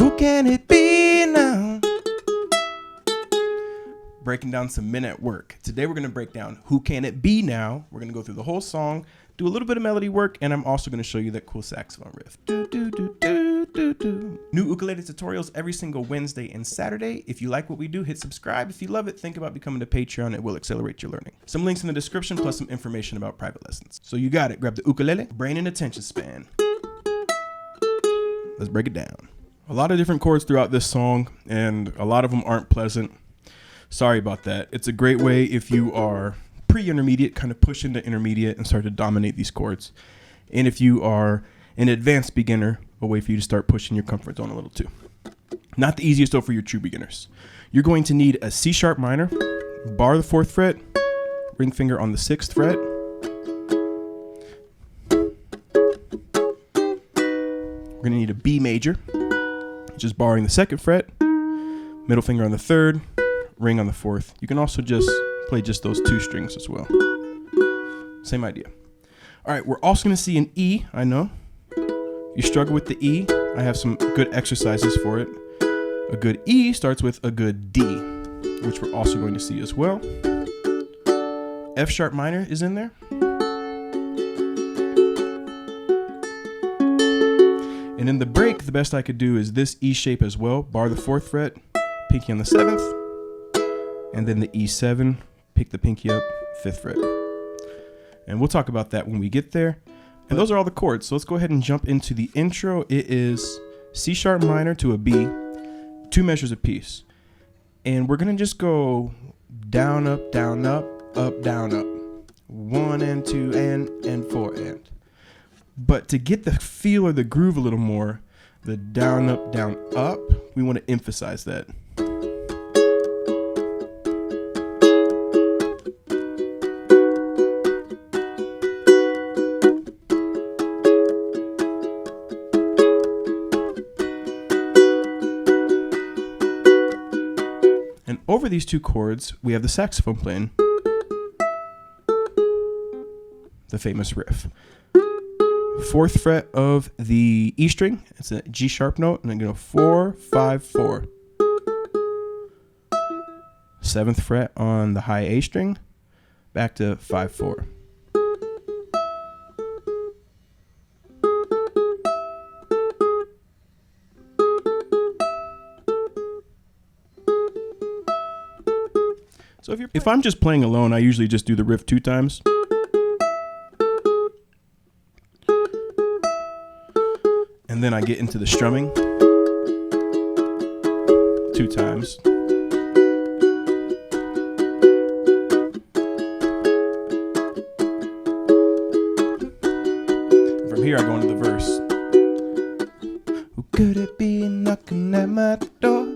Who can it be now? Breaking down some men at work. Today we're going to break down Who Can It Be Now. We're going to go through the whole song, do a little bit of melody work, and I'm also going to show you that cool saxophone riff. Do, do, do, do, do, do. New ukulele tutorials every single Wednesday and Saturday. If you like what we do, hit subscribe. If you love it, think about becoming a Patreon. It will accelerate your learning. Some links in the description plus some information about private lessons. So you got it. Grab the ukulele, brain and attention span. Let's break it down. A lot of different chords throughout this song, and a lot of them aren't pleasant. Sorry about that. It's a great way if you are pre-intermediate, kind of push into intermediate and start to dominate these chords. And if you are an advanced beginner, a way for you to start pushing your comfort zone a little too. Not the easiest though for your true beginners. You're going to need a C sharp minor, bar the 4th fret, ring finger on the 6th fret. We're going to need a B major, which is barring the 2nd fret, middle finger on the 3rd, ring on the 4th. You can also just play just those 2 strings as well. Same idea. All right, we're also going to see an E. I know you struggle with the E. I have some good exercises for it. A good E starts with a good D, which we're also going to see as well. F sharp minor is in there. And in the break, the best I could do is this E shape as well. Bar the 4th fret, pinky on the 7th, and then the E7, pick the pinky up, 5th fret. And we'll talk about that when we get there. And those are all the chords. So let's go ahead and jump into the intro. It is C sharp minor to a B, 2 measures apiece. And we're going to just go down, up, down, up, down, up. 1 and 2 and 4 and. But to get the feel or the groove a little more, the down, up, we want to emphasize that. And over these 2 chords, we have the saxophone playing the famous riff. 4th fret of the E string, it's a G sharp note, and then go 4, 5, 4. 7th fret on the high A string, back to 5, 4. So if I'm just playing alone, I usually just do the riff 2 times. And then I get into the strumming 2 times. From here I go into the verse. Who could it be knocking at my door?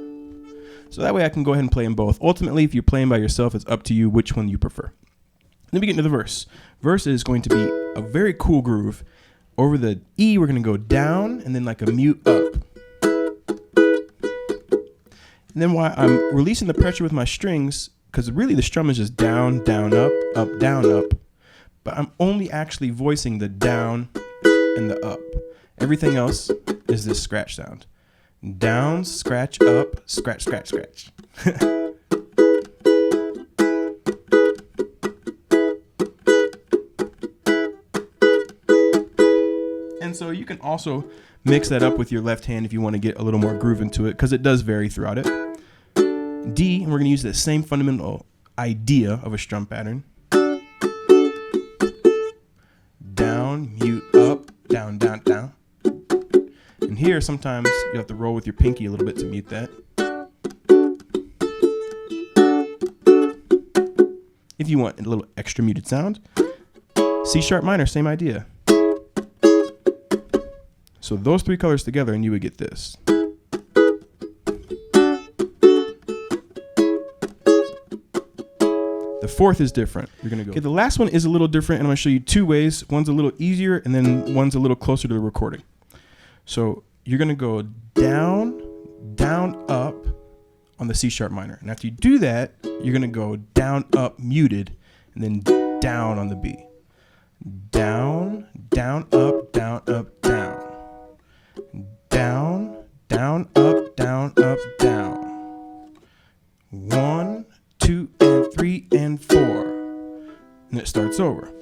So that way I can go ahead and play them both. Ultimately, if you're playing by yourself, it's up to you which one you prefer. Then we get into the verse. Verse is going to be a very cool groove. Over the E, we're going to go down and then like a mute up. And then while I'm releasing the pressure with my strings, because really the strum is just down, down, up, down, up. But I'm only actually voicing the down and the up. Everything else is this scratch sound. Down, scratch, up, scratch, scratch, scratch. And so you can also mix that up with your left hand if you want to get a little more groove into it, because it does vary throughout it. D, and we're going to use the same fundamental idea of a strum pattern. Down, mute, up, down, down, down. And here, sometimes you have to roll with your pinky a little bit to mute that. If you want a little extra muted sound, C sharp minor, same idea. So those 3 colors together and you would get this. The 4th is different. You're gonna go. Okay, the last one is a little different, and I'm gonna show you 2 ways. One's a little easier, and then one's a little closer to the recording. So you're gonna go down, down, up on the C sharp minor. And after you do that, you're gonna go down, up, muted, and then down on the B. Down, down, up, down, up, down. Down, down, down, up, down, up, down. 1, 2, and 3, and 4. And it starts over.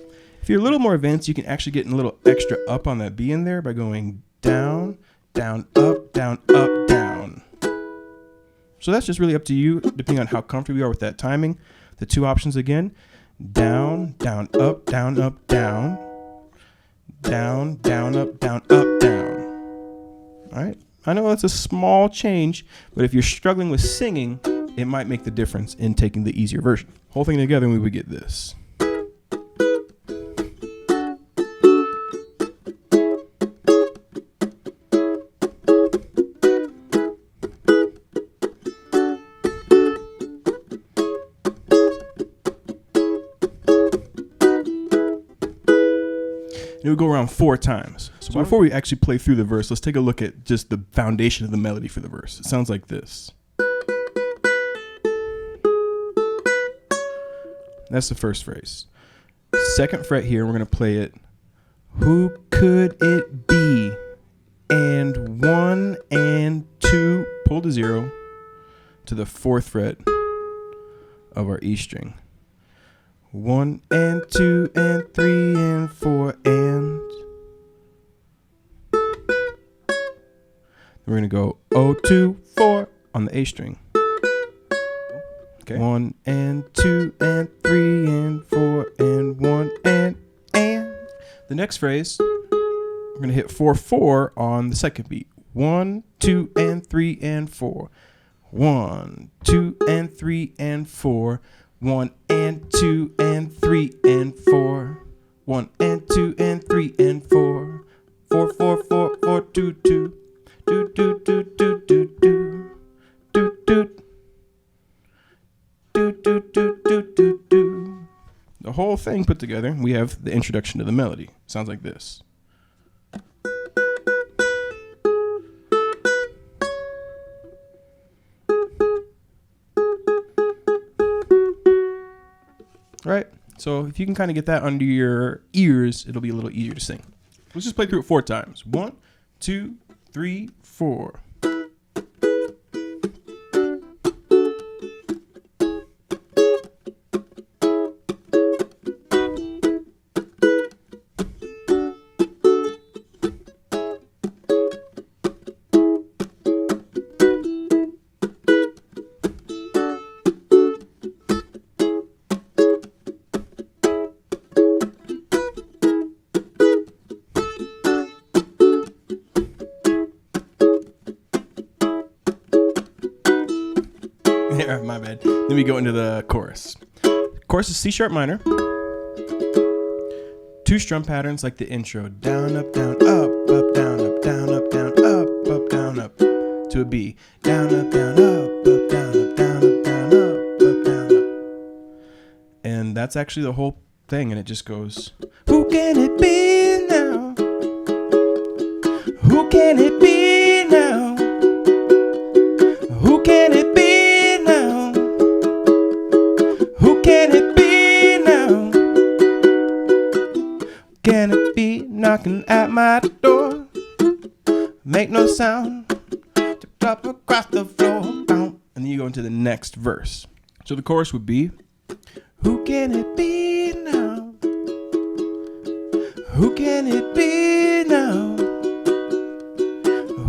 If you're a little more advanced, you can actually get a little extra up on that B in there by going down, down, up, down, up, down. So that's just really up to you, depending on how comfortable you are with that timing. The two options again, down, down, up, down, up, down. Down, down, up, down, up, down. All right. I know that's a small change, but if you're struggling with singing, it might make the difference in taking the easier version. Whole thing together, and we would get this. It would go around 4 times. So before we actually play through the verse, let's take a look at just the foundation of the melody for the verse. It sounds like this. That's the first phrase. Second fret here, we're going to play it. Who could it be? And 1 and 2, pull to 0 to the 4th fret of our E string. 1 and 2 and 3 and 4 and we're gonna go 0, 2, 4 on the A string. Okay. 1 and 2 and 3 and 4 and 1 and the next phrase we're gonna hit 4, 4 on the second beat. 1, 2 and 3 and 4. 1, 2 and 3 and 4. 1 and 2 and 3 and 4. 1 and 2 and 3 and 4. 4, 4, 4, 4, 2, 2. Do, do, do, do, do, do. Do, do. Do, do, do, do, do, do. The whole thing put together, we have the introduction to the melody. Sounds like this. Right? So if you can kind of get that under your ears, it'll be a little easier to sing. Let's just play through it 4 times. 1, 2, 3, 4. My bad. Then we go into the chorus. Chorus is C sharp minor. 2 strum patterns like the intro. Down, up, down, up, up, down, up, down, up, down, up, down, up. To a B. Down, up, down, up, down, up, down, up, down, up, down, up. And that's actually the whole thing, and it just goes. Who can it be now? Who can it be now? Who can it be? Can it be now? Can it be knocking at my door? Make no sound, tip up across the floor. And then you go into the next verse. So the chorus would be, who can it be now? Who can it be now?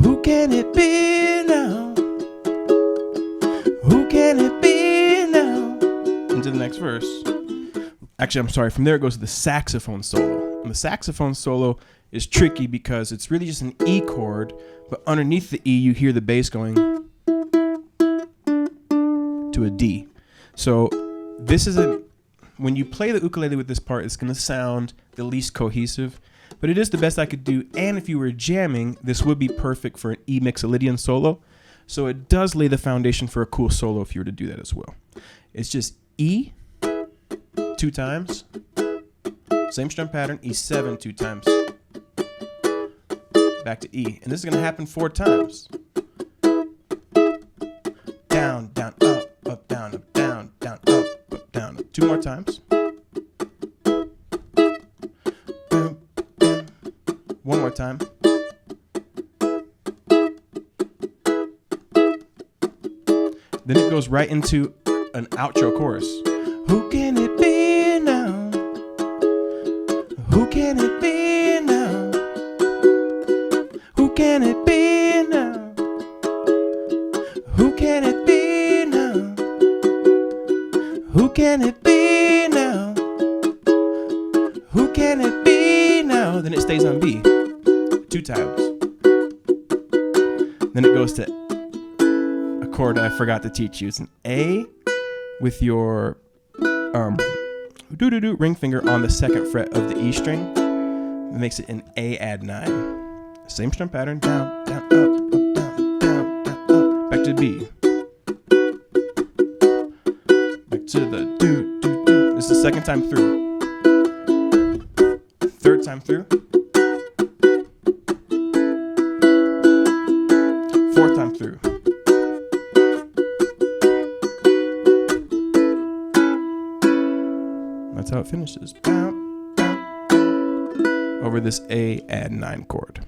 Who can it be now? Who can it be now? Into the next verse. Actually, I'm sorry. From there it goes to the saxophone solo. And the saxophone solo is tricky because it's really just an E chord, but underneath the E you hear the bass going to a D. So this isn't, when you play the ukulele with this part, it's going to sound the least cohesive, but it is the best I could do. And if you were jamming, this would be perfect for an E mixolydian solo. So it does lay the foundation for a cool solo if you were to do that as well. It's just E 2 times, same strum pattern, E7 2 times, back to E. And this is going to happen 4 times. Down, down, up, down, down, up, down, up. 2 more times. 1 more time. Then it goes right into an outro chorus. Who can it be now? Who can it be now? Who can it be now? Who can it be now? Who can it be now? Who can it be now? Then it stays on B 2 times. Then it goes to a chord I forgot to teach you. It's an A with your ring finger on the 2nd fret of the E string. It makes it an A add 9. Same strum pattern. Down, down, up, up, down, down, down, up. Back to B. Back to the do, do, do. This is the 2nd time through. 3rd time through. 4th time through. That's how it finishes. Over this A add 9 chord.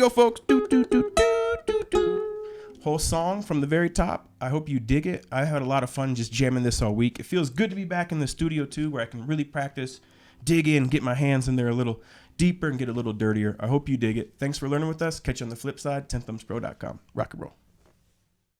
go, folks. Whole song from the very top. I hope you dig it. I had a lot of fun just jamming this all week. It feels good to be back in the studio too, where I can really practice, dig in, get my hands in there a little deeper and get a little dirtier. I hope you dig it. Thanks for learning with us. Catch you on the flip side, 10thumbspro.com. Rock and roll.